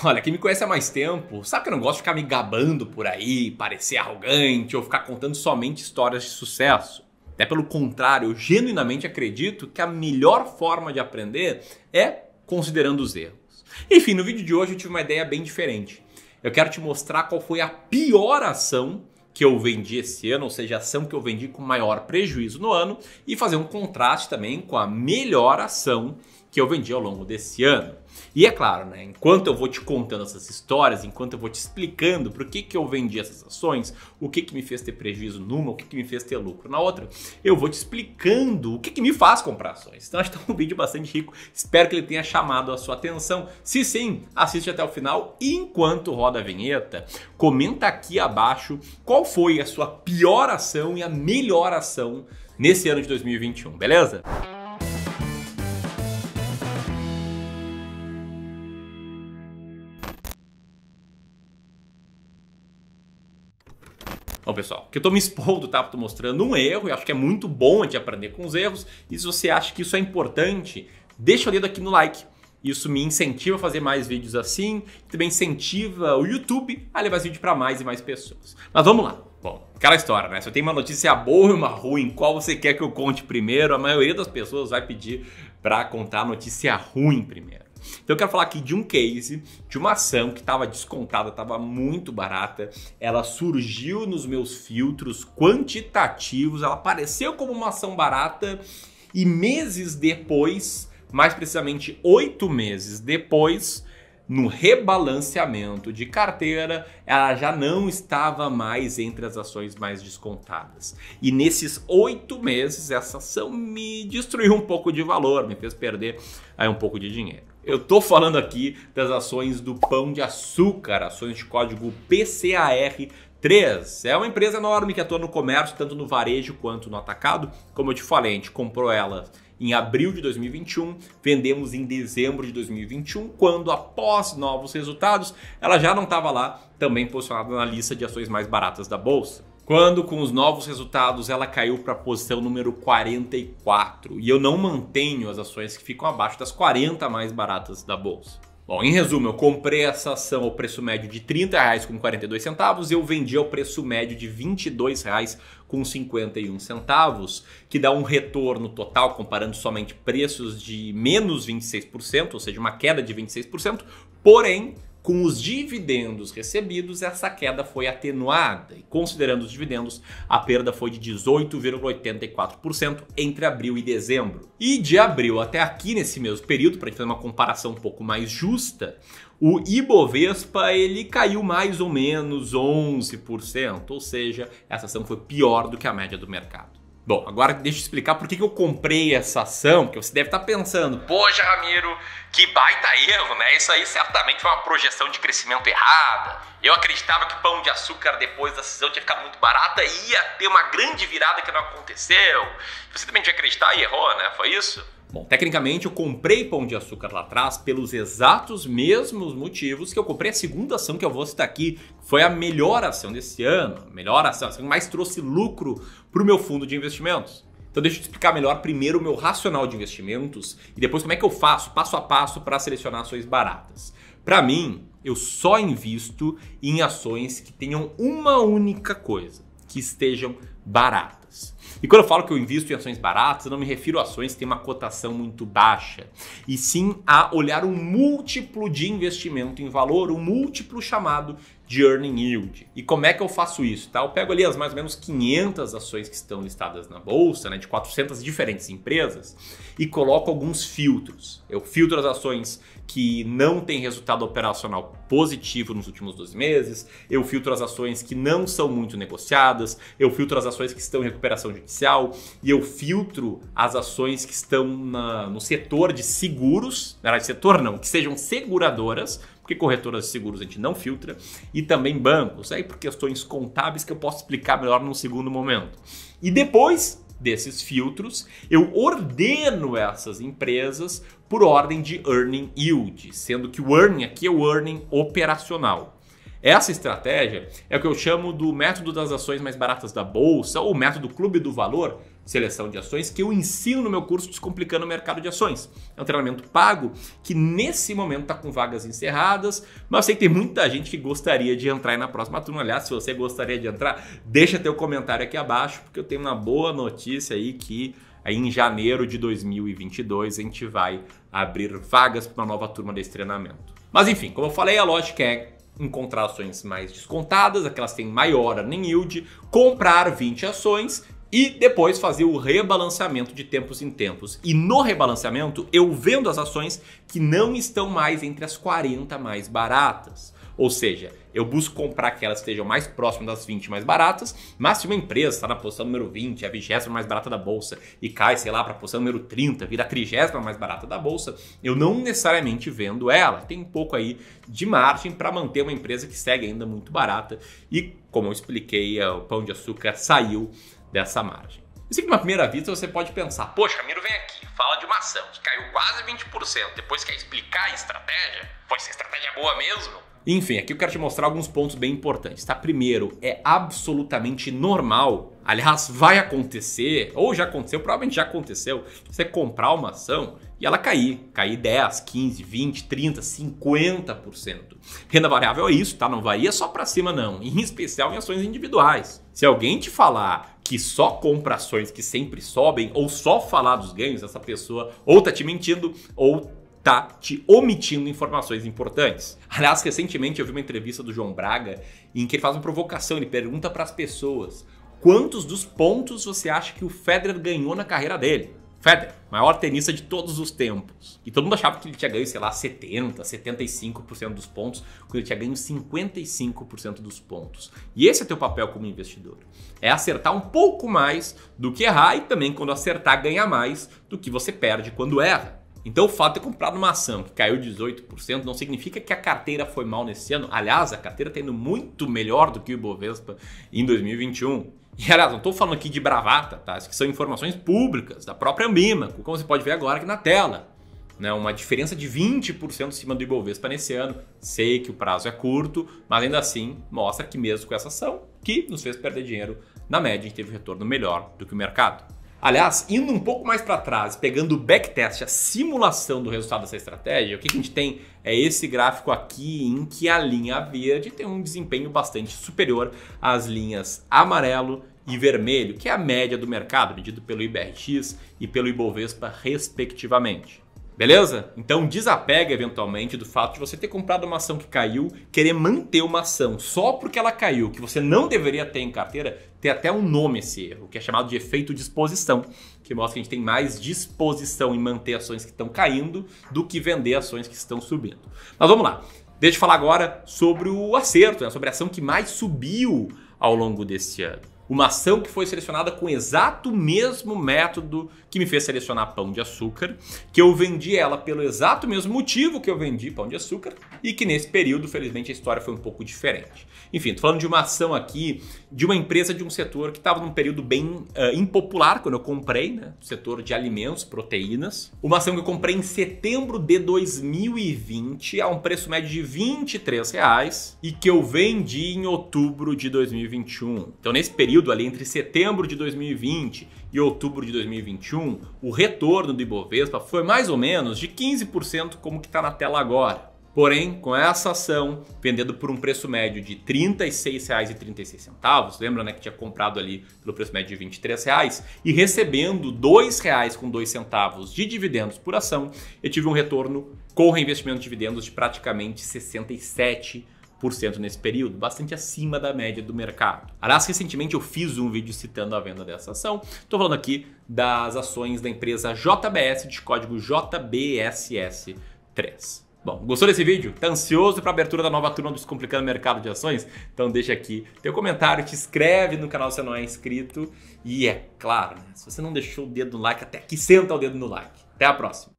Olha, quem me conhece há mais tempo sabe que eu não gosto de ficar me gabando por aí, parecer arrogante ou ficar contando somente histórias de sucesso. Até pelo contrário, eu genuinamente acredito que a melhor forma de aprender é considerando os erros. Enfim, no vídeo de hoje eu tive uma ideia bem diferente. Eu quero te mostrar qual foi a pior ação que eu vendi esse ano, ou seja, a ação que eu vendi com maior prejuízo no ano, e fazer um contraste também com a melhor ação que eu vendi ao longo desse ano. E é claro, né, enquanto eu vou te contando essas histórias, enquanto eu vou te explicando por que eu vendi essas ações, o que me fez ter prejuízo numa, o que me fez ter lucro na outra, eu vou te explicando o que me faz comprar ações. Então acho que é um vídeo bastante rico, espero que ele tenha chamado a sua atenção. Se sim, assiste até o final e enquanto roda a vinheta, comenta aqui abaixo qual foi a sua pior ação e a melhor ação nesse ano de 2021, beleza? Bom, pessoal, que eu tô me expondo, tá? Tô mostrando um erro e acho que é muito bom a gente aprender com os erros. E se você acha que isso é importante, deixa o dedo aqui no like. Isso me incentiva a fazer mais vídeos assim, também incentiva o YouTube a levar esse vídeo para mais e mais pessoas. Mas vamos lá. Bom, aquela história, né? Se eu tenho uma notícia boa e uma ruim, qual você quer que eu conte primeiro? A maioria das pessoas vai pedir para contar a notícia ruim primeiro. Então eu quero falar aqui de um case, de uma ação que estava descontada, estava muito barata. Ela surgiu nos meus filtros quantitativos, ela apareceu como uma ação barata e meses depois, mais precisamente 8 meses depois, no rebalanceamento de carteira, ela já não estava mais entre as ações mais descontadas. E nesses 8 meses, essa ação me destruiu um pouco de valor, me fez perder aí um pouco de dinheiro. Eu tô falando aqui das ações do Pão de Açúcar, ações de código PCAR3. É uma empresa enorme que atua no comércio, tanto no varejo quanto no atacado. Como eu te falei, a gente comprou ela em abril de 2021, vendemos em dezembro de 2021, quando após novos resultados, ela já não estava lá, também posicionada na lista de ações mais baratas da bolsa. Quando com os novos resultados ela caiu para a posição número 44, e eu não mantenho as ações que ficam abaixo das 40 mais baratas da bolsa. Bom, em resumo, eu comprei essa ação ao preço médio de R$30,42 e eu vendi ao preço médio de R$22,51, que dá um retorno total, comparando somente preços, de menos 26%, ou seja, uma queda de 26%, porém, com os dividendos recebidos, essa queda foi atenuada e, considerando os dividendos, a perda foi de 18,84% entre abril e dezembro. E de abril até aqui, nesse mesmo período, para a gente fazer uma comparação um pouco mais justa, o Ibovespa ele caiu mais ou menos 11%, ou seja, essa ação foi pior do que a média do mercado. Bom, agora deixa eu explicar por que eu comprei essa ação, porque você deve estar pensando, poxa, Ramiro, que baita erro, né? Isso aí certamente foi uma projeção de crescimento errada. Eu acreditava que Pão de Açúcar, depois da cisão, tinha ficado muito barata e ia ter uma grande virada que não aconteceu. Você também tinha que acreditar e errou, né? Foi isso? Bom, tecnicamente eu comprei Pão de Açúcar lá atrás pelos exatos mesmos motivos que eu comprei a segunda ação que eu vou citar aqui. Foi a melhor ação desse ano, a melhor ação, a ação que mais trouxe lucro para o meu fundo de investimentos. Então deixa eu te explicar melhor primeiro o meu racional de investimentos e depois como é que eu faço passo a passo para selecionar ações baratas. Para mim, eu só invisto em ações que tenham uma única coisa, que estejam baratas. E quando eu falo que eu invisto em ações baratas, eu não me refiro a ações que têm uma cotação muito baixa, e sim a olhar um múltiplo de investimento em valor, um múltiplo chamado de earning yield. E como é que eu faço isso? Tá? Eu pego ali as mais ou menos 500 ações que estão listadas na bolsa, né, de 400 diferentes empresas, e coloco alguns filtros. Eu filtro as ações que não têm resultado operacional positivo nos últimos 12 meses, eu filtro as ações que não são muito negociadas, eu filtro as ações que estão em recuperação judicial e eu filtro as ações que estão no setor de seguros, na verdade setor não, que sejam seguradoras, porque corretoras de seguros a gente não filtra, e também bancos, aí por questões contábeis que eu posso explicar melhor num segundo momento. E depois desses filtros, eu ordeno essas empresas por ordem de earning yield, sendo que o earning aqui é o earning operacional. Essa estratégia é o que eu chamo do método das ações mais baratas da bolsa, ou método Clube do Valor, seleção de ações que eu ensino no meu curso Descomplicando o Mercado de Ações. É um treinamento pago que nesse momento está com vagas encerradas, mas eu sei que tem muita gente que gostaria de entrar aí na próxima turma. Aliás, se você gostaria de entrar, deixa teu comentário aqui abaixo, porque eu tenho uma boa notícia aí que aí em janeiro de 2022 a gente vai abrir vagas para uma nova turma desse treinamento. Mas enfim, como eu falei, a lógica é encontrar ações mais descontadas, aquelas que têm maior earning yield, comprar 20 ações e depois fazer o rebalanceamento de tempos em tempos. E no rebalanceamento eu vendo as ações que não estão mais entre as 40 mais baratas. Ou seja, eu busco comprar aquelas que estejam mais próximas das 20 mais baratas, mas se uma empresa está na posição número 20, a 20ª mais barata da bolsa, e cai, sei lá, para a posição número 30, vira a 30ª mais barata da bolsa, eu não necessariamente vendo ela. Tem um pouco aí de margem para manter uma empresa que segue ainda muito barata e, como eu expliquei, o Pão de Açúcar saiu dessa margem. Eu sei que, numa primeira vista, você pode pensar, poxa, Miro vem aqui, fala de uma ação que caiu quase 20%, depois quer explicar a estratégia? Pois a estratégia é boa mesmo? Enfim, aqui eu quero te mostrar alguns pontos bem importantes, tá? Primeiro, é absolutamente normal, aliás, vai acontecer, ou já aconteceu, provavelmente já aconteceu, você comprar uma ação e ela cair 10, 15, 20, 30, 50%. Renda variável é isso, tá? Não varia só para cima não, em especial em ações individuais. Se alguém te falar que só compra ações que sempre sobem, ou só falar dos ganhos, essa pessoa ou tá te mentindo, ou tá te omitindo informações importantes. Aliás, recentemente eu vi uma entrevista do João Braga em que ele faz uma provocação, ele pergunta para as pessoas quantos dos pontos você acha que o Federer ganhou na carreira dele. Federer, maior tenista de todos os tempos. E todo mundo achava que ele tinha ganho, sei lá, 70, 75% dos pontos, quando ele tinha ganho 55% dos pontos. E esse é teu papel como investidor. É acertar um pouco mais do que errar e também, quando acertar, ganhar mais do que você perde quando erra. Então o fato de ter comprado uma ação que caiu 18% não significa que a carteira foi mal nesse ano. Aliás, a carteira está indo muito melhor do que o Ibovespa em 2021. E aliás, não estou falando aqui de bravata, tá? Isso que são informações públicas da própria Ambima, como você pode ver agora aqui na tela. Né? Uma diferença de 20% acima do Ibovespa nesse ano. Sei que o prazo é curto, mas ainda assim mostra que mesmo com essa ação, que nos fez perder dinheiro, na média a gente teve um retorno melhor do que o mercado. Aliás, indo um pouco mais para trás, pegando o backtest, a simulação do resultado dessa estratégia, o que a gente tem é esse gráfico aqui em que a linha verde tem um desempenho bastante superior às linhas amarelo e vermelho, que é a média do mercado, medido pelo IBRX e pelo Ibovespa, respectivamente. Beleza? Então desapega eventualmente do fato de você ter comprado uma ação que caiu, querer manter uma ação só porque ela caiu, que você não deveria ter em carteira, tem até um nome esse erro, que é chamado de efeito disposição, que mostra que a gente tem mais disposição em manter ações que estão caindo do que vender ações que estão subindo. Mas vamos lá, deixa eu falar agora sobre o acerto, né? Sobre a ação que mais subiu ao longo desse ano. Uma ação que foi selecionada com o exato mesmo método que me fez selecionar Pão de Açúcar, que eu vendi ela pelo exato mesmo motivo que eu vendi Pão de Açúcar e que nesse período, felizmente, a história foi um pouco diferente. Enfim, tô falando de uma ação aqui de uma empresa de um setor que estava num período bem impopular quando eu comprei, né? O setor de alimentos, proteínas. Uma ação que eu comprei em setembro de 2020 a um preço médio de R$23 e que eu vendi em outubro de 2021. Então, nesse período ali entre setembro de 2020 e outubro de 2021, o retorno do Ibovespa foi mais ou menos de 15%, como que está na tela agora. Porém, com essa ação vendendo por um preço médio de R$ 36,36, lembra, né, que tinha comprado ali pelo preço médio de R$ 23 e recebendo R$ 2,02 de dividendos por ação, eu tive um retorno com reinvestimento de dividendos de praticamente 67% nesse período, bastante acima da média do mercado. Aliás, recentemente eu fiz um vídeo citando a venda dessa ação. Estou falando aqui das ações da empresa JBS, de código JBSS3. Bom, gostou desse vídeo? Tá ansioso para a abertura da nova turma do Descomplicando o Mercado de Ações? Então deixa aqui teu comentário, te inscreve no canal se você não é inscrito e é claro, né, se você não deixou o dedo no like, até aqui senta o dedo no like. Até a próxima!